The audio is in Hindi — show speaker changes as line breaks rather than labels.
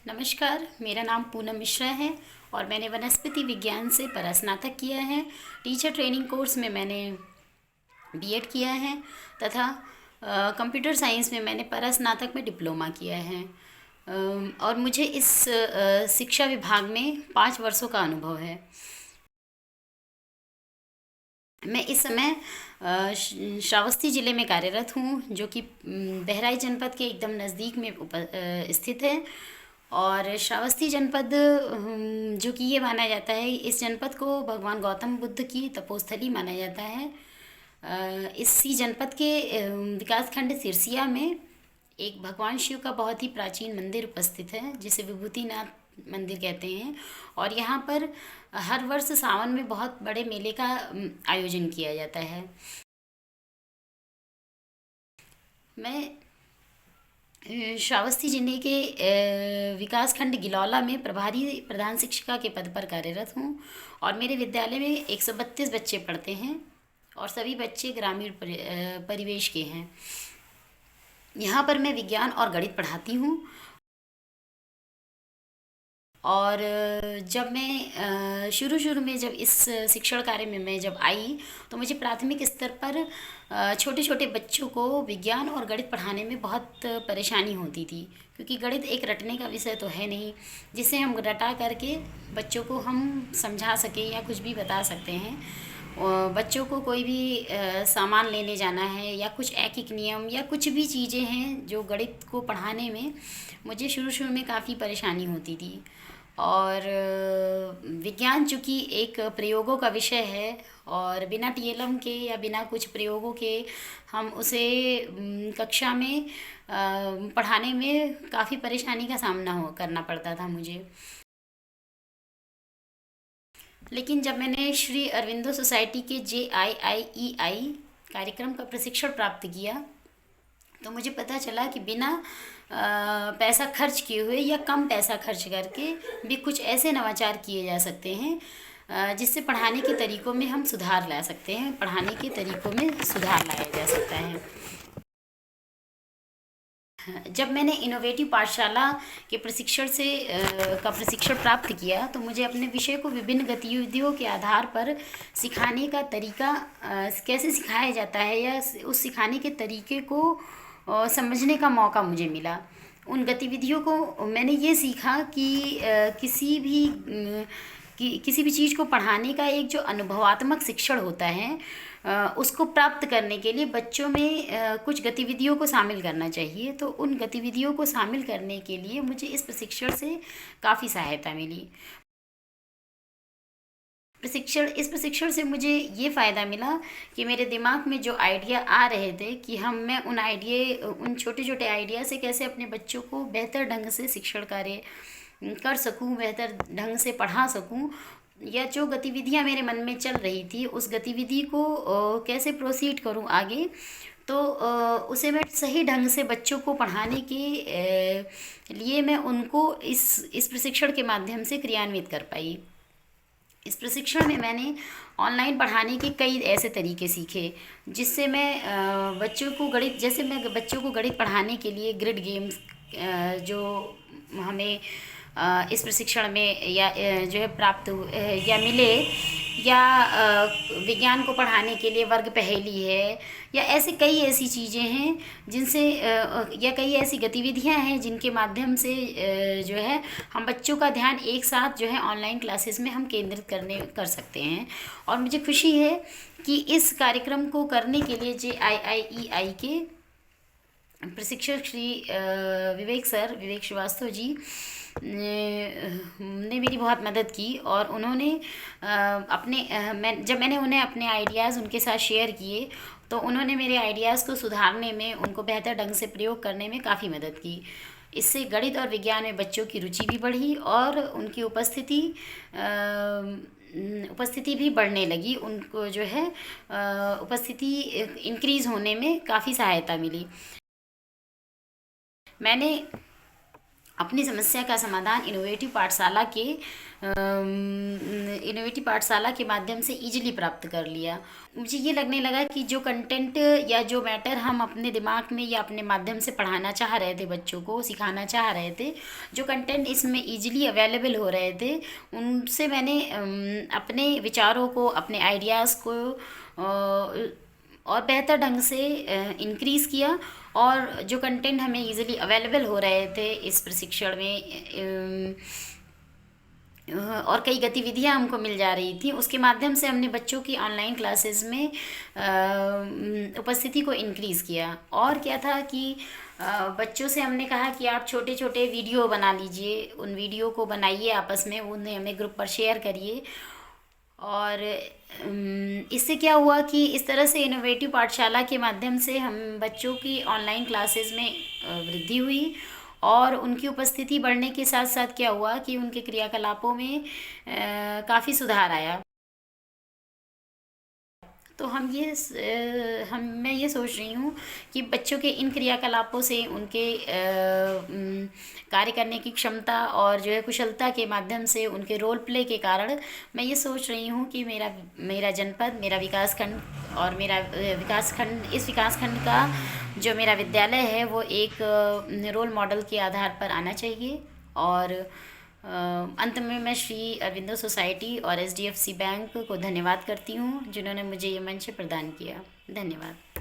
नमस्कार, मेरा नाम पूनम मिश्रा है और मैंने वनस्पति विज्ञान से परास्नातक किया है। टीचर ट्रेनिंग कोर्स में मैंने बीएड किया है तथा कंप्यूटर साइंस में मैंने परास्नातक में डिप्लोमा किया है। और मुझे इस शिक्षा विभाग में 5 वर्षों का अनुभव है। मैं इस समय श्रावस्ती ज़िले में कार्यरत हूँ, जो कि बहराइच जनपद के एकदम नज़दीक में स्थित है। और श्रावस्ती जनपद जो कि ये माना जाता है, इस जनपद को भगवान गौतम बुद्ध की तपोस्थली माना जाता है। इसी जनपद के विकासखंड सिरसिया में एक भगवान शिव का बहुत ही प्राचीन मंदिर उपस्थित है, जिसे विभूतिनाथ मंदिर कहते हैं। और यहाँ पर हर वर्ष सावन में बहुत बड़े मेले का आयोजन किया जाता है। मैं श्रावस्ती जिले के विकासखंड गिलौला में प्रभारी प्रधान शिक्षिका के पद पर कार्यरत हूँ। और मेरे विद्यालय में 132 बच्चे पढ़ते हैं और सभी बच्चे ग्रामीण परिवेश के हैं। यहाँ पर मैं विज्ञान और गणित पढ़ाती हूँ। और जब मैं शुरू में जब इस शिक्षण कार्य में मैं जब आई, तो मुझे प्राथमिक स्तर पर छोटे छोटे बच्चों को विज्ञान और गणित पढ़ाने में बहुत परेशानी होती थी, क्योंकि गणित एक रटने का विषय तो है नहीं जिसे हम रटा करके बच्चों को हम समझा सकें या कुछ भी बता सकते हैं। बच्चों को कोई भी सामान लेने जाना है या कुछ ऐकिक नियम या कुछ भी चीज़ें हैं जो गणित को पढ़ाने में मुझे शुरू में काफ़ी परेशानी होती थी। और विज्ञान चूँकि एक प्रयोगों का विषय है और बिना टीएलएम के या बिना कुछ प्रयोगों के हम उसे कक्षा में पढ़ाने में काफ़ी परेशानी का सामना करना पड़ता था मुझे। लेकिन जब मैंने श्री अरविंदो सोसाइटी के JIIEI कार्यक्रम का प्रशिक्षण प्राप्त किया, तो मुझे पता चला कि बिना पैसा खर्च किए हुए या कम पैसा खर्च करके भी कुछ ऐसे नवाचार किए जा सकते हैं जिससे पढ़ाने के तरीक़ों में हम सुधार ला सकते हैं, पढ़ाने के तरीक़ों में सुधार लाया जा सकता है। जब मैंने इनोवेटिव पाठशाला के प्रशिक्षण का प्रशिक्षण प्राप्त किया, तो मुझे अपने विषय को विभिन्न गतिविधियों के आधार पर सिखाने का तरीका कैसे सिखाया जाता है या उस सिखाने के तरीके को समझने का मौका मुझे मिला। उन गतिविधियों को मैंने ये सीखा कि किसी भी चीज़ को पढ़ाने का एक जो अनुभवात्मक शिक्षण होता है, उसको प्राप्त करने के लिए बच्चों में कुछ गतिविधियों को शामिल करना चाहिए। तो उन गतिविधियों को शामिल करने के लिए मुझे इस प्रशिक्षण से काफ़ी सहायता मिली। इस प्रशिक्षण से मुझे ये फ़ायदा मिला कि मेरे दिमाग में जो आइडिया आ रहे थे कि मैं उन छोटे छोटे आइडिया से कैसे अपने बच्चों को बेहतर ढंग से शिक्षण कार्य कर सकूं, बेहतर ढंग से पढ़ा सकूं, या जो गतिविधियां मेरे मन में चल रही थी उस गतिविधि को कैसे प्रोसीड करूं आगे, तो उसे मैं सही ढंग से बच्चों को पढ़ाने के लिए मैं उनको इस प्रशिक्षण के माध्यम से क्रियान्वित कर पाई। इस प्रशिक्षण में मैंने ऑनलाइन पढ़ाने के कई ऐसे तरीके सीखे जिससे मैं बच्चों को गणित पढ़ाने के लिए ग्रिड गेम्स जो हमें इस प्रशिक्षण में या जो है प्राप्त या मिले, या विज्ञान को पढ़ाने के लिए वर्ग पहेली है, या ऐसे कई ऐसी चीज़ें हैं या कई ऐसी गतिविधियां हैं जिनके माध्यम से जो है हम बच्चों का ध्यान एक साथ जो है ऑनलाइन क्लासेस में हम केंद्रित कर सकते हैं। और मुझे खुशी है कि इस कार्यक्रम को करने के लिए JIIEI के प्रशिक्षक श्री विवेक श्रीवास्तव जी ने मेरी बहुत मदद की। और उन्होंने जब मैंने उन्हें अपने आइडियाज़ उनके साथ शेयर किए, तो उन्होंने मेरे आइडियाज़ को सुधारने में, उनको बेहतर ढंग से प्रयोग करने में काफ़ी मदद की। इससे गणित और विज्ञान में बच्चों की रुचि भी बढ़ी और उनकी उपस्थिति भी बढ़ने लगी। उनको जो है उपस्थिति इंक्रीज़ होने में काफ़ी सहायता मिली। मैंने अपनी समस्या का समाधान इनोवेटिव पाठशाला के माध्यम से इजीली प्राप्त कर लिया। मुझे ये लगने लगा कि जो कंटेंट या जो मैटर हम अपने दिमाग में या अपने माध्यम से पढ़ाना चाह रहे थे, बच्चों को सिखाना चाह रहे थे, जो कंटेंट इसमें इजीली अवेलेबल हो रहे थे, उनसे मैंने अपने विचारों को, अपने आइडियाज़ को और बेहतर ढंग से इंक्रीज़ किया। और जो कंटेंट हमें इजीली अवेलेबल हो रहे थे इस प्रशिक्षण में, और कई गतिविधियां हमको मिल जा रही थी, उसके माध्यम से हमने बच्चों की ऑनलाइन क्लासेस में उपस्थिति को इंक्रीज़ किया। और क्या था कि बच्चों से हमने कहा कि आप छोटे छोटे वीडियो बना लीजिए, उन वीडियो को बनाइए, आपस में उन्हें हमें ग्रुप पर शेयर करिए। और इससे क्या हुआ कि इस तरह से इनोवेटिव पाठशाला के माध्यम से हम बच्चों की ऑनलाइन क्लासेस में वृद्धि हुई, और उनकी उपस्थिति बढ़ने के साथ साथ क्या हुआ कि उनके क्रियाकलापों में काफ़ी सुधार आया। तो मैं ये सोच रही हूँ कि बच्चों के इन क्रियाकलापों से उनके कार्य करने की क्षमता और जो है कुशलता के माध्यम से उनके रोल प्ले के कारण मैं ये सोच रही हूँ कि मेरा मेरा जनपद, मेरा विकास खंड और मेरा इस विकास खंड का जो मेरा विद्यालय है वो एक रोल मॉडल के आधार पर आना चाहिए। और अंत में मैं श्री अरविंदो सोसाइटी और एचडीएफसी बैंक को धन्यवाद करती हूँ, जिन्होंने मुझे ये मंच प्रदान किया। धन्यवाद।